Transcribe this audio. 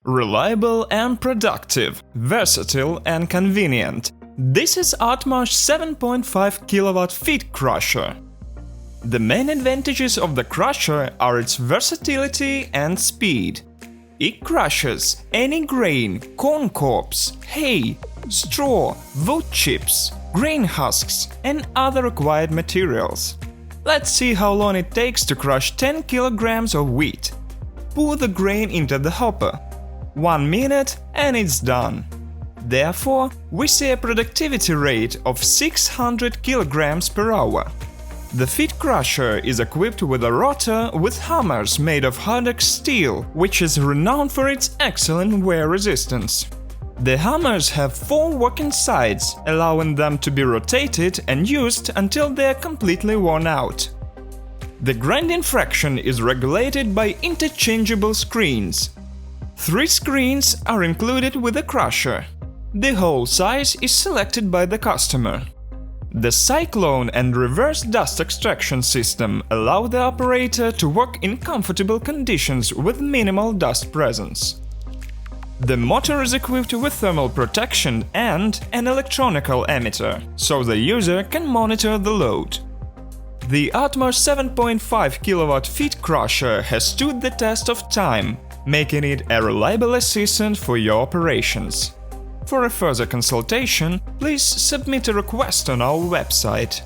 Reliable and productive, versatile and convenient. This is Artmash 7.5 kW feed crusher. The main advantages of the crusher are its versatility and speed. It crushes any grain, corn cobs, hay, straw, wood chips, grain husks and other required materials. Let's see how long it takes to crush 10 kilograms of wheat. Pour the grain into the hopper. 1 minute and it's done. Therefore, we see a productivity rate of 600 kilograms per hour. The feed crusher is equipped with a rotor with hammers made of Hardox steel, which is renowned for its excellent wear resistance. The hammers have 4 working sides, allowing them to be rotated and used until they are completely worn out. The grinding fraction is regulated by interchangeable screens. 3 screens are included with the crusher. The hole size is selected by the customer. The Cyclone and reverse dust extraction system allow the operator to work in comfortable conditions with minimal dust presence. The motor is equipped with thermal protection and an electronical emitter, so the user can monitor the load. The Artmash 7.5 kW feed crusher has stood the test of time, making it a reliable assistant for your operations. For a further consultation, please submit a request on our website.